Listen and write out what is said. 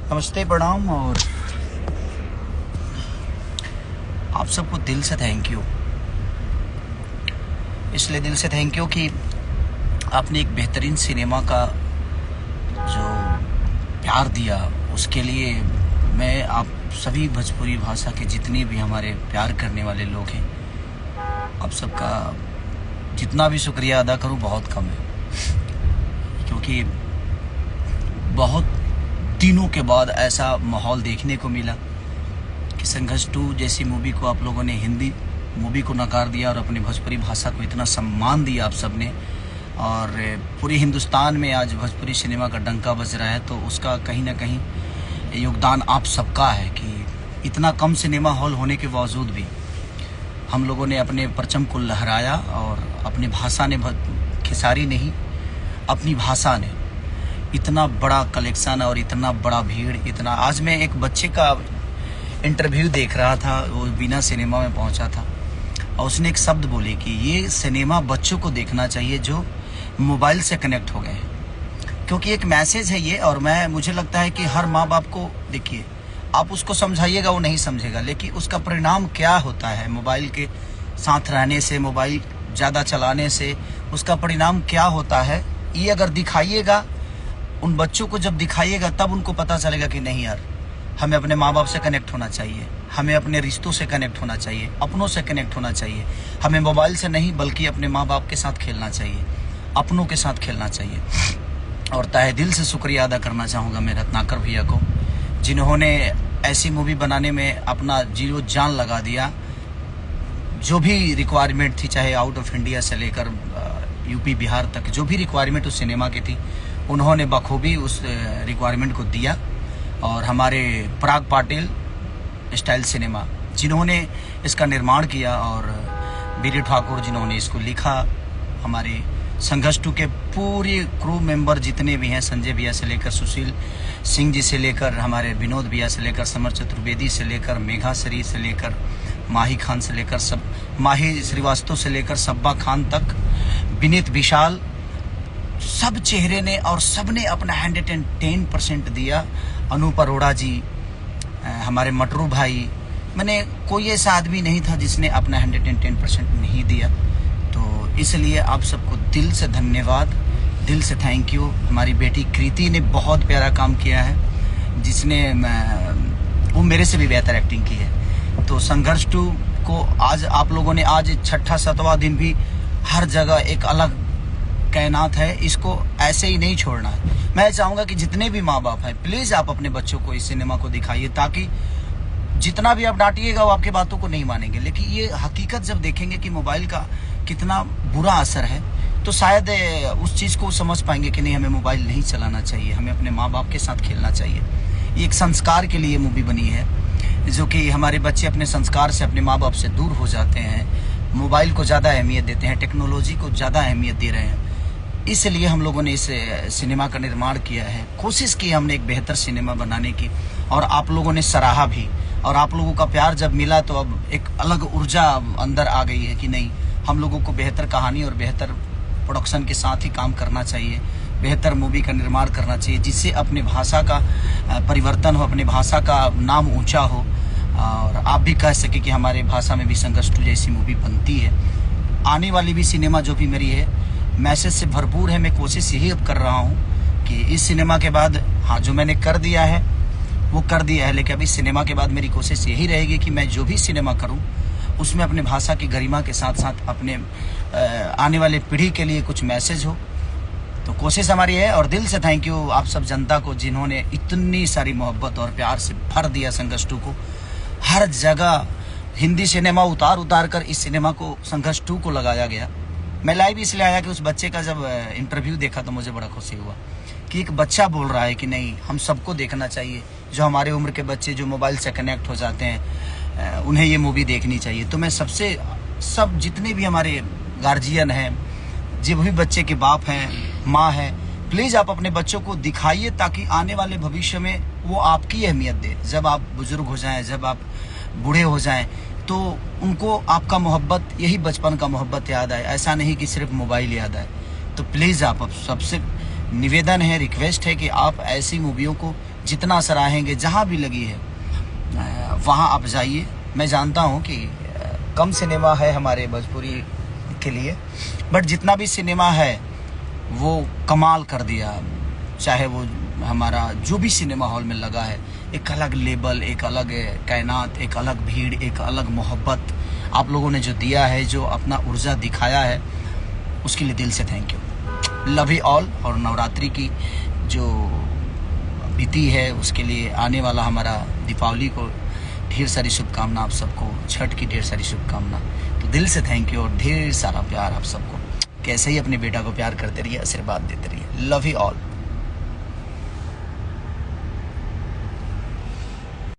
नमस्ते, प्रणाम। और आप सबको दिल से थैंक यू। इसलिए दिल से थैंक यू कि आपने एक बेहतरीन सिनेमा का जो प्यार दिया, उसके लिए मैं आप सभी भोजपुरी भाषा के जितने भी हमारे प्यार करने वाले लोग हैं, आप सबका जितना भी शुक्रिया अदा करूं बहुत कम है। क्योंकि बहुत दिनों के बाद ऐसा माहौल देखने को मिला कि संघर्ष 2 जैसी मूवी को आप लोगों ने हिंदी मूवी को नकार दिया और अपनी भोजपुरी भाषा को इतना सम्मान दिया आप सब ने। और पूरे हिंदुस्तान में आज भोजपुरी सिनेमा का डंका बज रहा है, तो उसका कहीं ना कहीं योगदान आप सबका है कि इतना कम सिनेमा हॉल होने के बावजूद भी हम लोगों ने अपने परचम को लहराया और अपनी भाषा ने, खेसारी नहीं, अपनी भाषा ने इतना बड़ा कलेक्शन और इतना बड़ा भीड़, इतना। आज मैं एक बच्चे का इंटरव्यू देख रहा था, वो बिना सिनेमा में पहुंचा था, और उसने एक शब्द बोले कि ये सिनेमा बच्चों को देखना चाहिए जो मोबाइल से कनेक्ट हो गए हैं। क्योंकि एक मैसेज है ये, और मुझे लगता है कि हर माँ बाप को, देखिए, आप उसको समझाइएगा वो नहीं समझेगा, लेकिन उसका परिणाम क्या होता है मोबाइल के साथ रहने से, मोबाइल ज़्यादा चलाने से उसका परिणाम क्या होता है, ये अगर दिखाइएगा, उन बच्चों को जब दिखाइएगा तब उनको पता चलेगा कि नहीं यार, हमें अपने माँ बाप से कनेक्ट होना चाहिए, हमें अपने रिश्तों से कनेक्ट होना चाहिए, अपनों से कनेक्ट होना चाहिए। हमें मोबाइल से नहीं बल्कि अपने माँ बाप के साथ खेलना चाहिए, अपनों के साथ खेलना चाहिए। और तहे दिल से शुक्रिया अदा करना चाहूँगा मैं रत्नाकर भैया को, जिन्होंने ऐसी मूवी बनाने में अपना जीरो जान लगा दिया। जो भी रिक्वायरमेंट थी, चाहे आउट ऑफ इंडिया से लेकर यूपी बिहार तक, जो भी रिक्वायरमेंट उस सिनेमा की थी, उन्होंने बखूबी उस रिक्वायरमेंट को दिया। और हमारे पराग पाटिल स्टाइल सिनेमा जिन्होंने इसका निर्माण किया, और बीरी ठाकुर जिन्होंने इसको लिखा, हमारे संघर्ष 2 के पूरे क्रू मेंबर जितने भी हैं, संजय भैया से लेकर सुशील सिंह जी से लेकर हमारे विनोद भैया से लेकर समर चतुर्वेदी से लेकर मेघा श्री से लेकर माही खान से लेकर सब, माही श्रीवास्तव से लेकर सब्बा खान तक, विनीत विशाल, सब चेहरे ने और सब ने अपना 110% दिया। अनूप अरोड़ा जी, हमारे मटरू भाई, मैंने कोई ऐसा आदमी नहीं था जिसने अपना 110% नहीं दिया। तो इसलिए आप सबको दिल से धन्यवाद, दिल से थैंक यू। हमारी बेटी कृति ने बहुत प्यारा काम किया है, जिसने वो मेरे से भी बेहतर एक्टिंग की है। तो संघर्ष 2 को आज आप लोगों ने, आज 6वां दिन भी हर जगह एक अलग कायनात है, इसको ऐसे ही नहीं छोड़ना है। मैं चाहूँगा कि जितने भी माँ बाप हैं, प्लीज़ आप अपने बच्चों को इस सिनेमा को दिखाइए, ताकि जितना भी आप डांटिएगा वो आपकी बातों को नहीं मानेंगे, लेकिन ये हकीकत जब देखेंगे कि मोबाइल का कितना बुरा असर है, तो शायद उस चीज़ को समझ पाएंगे कि नहीं, हमें मोबाइल नहीं चलाना चाहिए, हमें अपने माँ बाप के साथ खेलना चाहिए। ये एक संस्कार के लिए मूवी बनी है, जो कि हमारे बच्चे अपने संस्कार से, अपने माँ बाप से दूर हो जाते हैं, मोबाइल को ज़्यादा अहमियत देते हैं, टेक्नोलॉजी को ज़्यादा अहमियत दे रहे हैं। इसलिए हम लोगों ने इस सिनेमा का निर्माण किया है, कोशिश की हमने एक बेहतर सिनेमा बनाने की, और आप लोगों ने सराहा भी। और आप लोगों का प्यार जब मिला तो अब एक अलग ऊर्जा अंदर आ गई है कि नहीं, हम लोगों को बेहतर कहानी और बेहतर प्रोडक्शन के साथ ही काम करना चाहिए, बेहतर मूवी का निर्माण करना चाहिए, जिससे अपने भाषा का परिवर्तन हो, अपनी भाषा का नाम ऊँचा हो, और आप भी कह सके कि हमारे भाषा में भी संघर्ष 2 जैसी मूवी बनती है। आने वाली भी सिनेमा जो भी मेरी है, मैसेज से भरपूर है। मैं कोशिश यही अब कर रहा हूँ कि इस सिनेमा के बाद, हाँ, जो मैंने कर दिया है वो कर दिया है, लेकिन अभी सिनेमा के बाद मेरी कोशिश यही रहेगी कि मैं जो भी सिनेमा करूँ उसमें अपने भाषा की गरिमा के साथ साथ अपने आने वाले पीढ़ी के लिए कुछ मैसेज हो। तो कोशिश हमारी है, और दिल से थैंक यू आप सब जनता को, जिन्होंने इतनी सारी मोहब्बत और प्यार से भर दिया संघर्ष 2 को। हर जगह हिंदी सिनेमा उतार कर इस सिनेमा को, संघर्ष 2 को लगाया गया। मैं लाइव इसलिए आया कि उस बच्चे का जब इंटरव्यू देखा तो मुझे बड़ा खुशी हुआ कि एक बच्चा बोल रहा है कि नहीं, हम सबको देखना चाहिए, जो हमारे उम्र के बच्चे जो मोबाइल से कनेक्ट हो जाते हैं, उन्हें ये मूवी देखनी चाहिए। तो मैं सब जितने भी हमारे गार्जियन हैं, जो भी बच्चे के बाप हैं, माँ हैं, प्लीज़ आप अपने बच्चों को दिखाइए, ताकि आने वाले भविष्य में वो आपकी अहमियत दे। जब आप बुजुर्ग हो जाएं, जब आप बूढ़े हो जाएं, तो उनको आपका मोहब्बत, यही बचपन का मोहब्बत याद आए, ऐसा नहीं कि सिर्फ मोबाइल याद आए। तो प्लीज़ आप सबसे निवेदन है, रिक्वेस्ट है कि आप ऐसी मूवियों को जितना सराहेंगे, जहाँ भी लगी है वहाँ आप जाइए। मैं जानता हूँ कि कम सिनेमा है हमारे भोजपुरी के लिए, बट जितना भी सिनेमा है वो कमाल कर दिया। चाहे वो हमारा जो भी सिनेमा हॉल में लगा है, एक अलग लेबल, एक अलग कायनात, एक अलग भीड़, एक अलग मोहब्बत आप लोगों ने जो दिया है, जो अपना ऊर्जा दिखाया है, उसके लिए दिल से thank you. Love you all. और नवरात्रि की जो बीती है उसके लिए आने वाला हमारा दीपावली को ढेर सारी शुभकामना आप सबको, छठ की ढेर सारी शुभकामना। तो दिल से थैंक यू और ढेर सारा प्यार आप सबको। कैसे ही अपने बेटा को प्यार करते रहिए, आशीर्वाद देते रहिए। Love you all.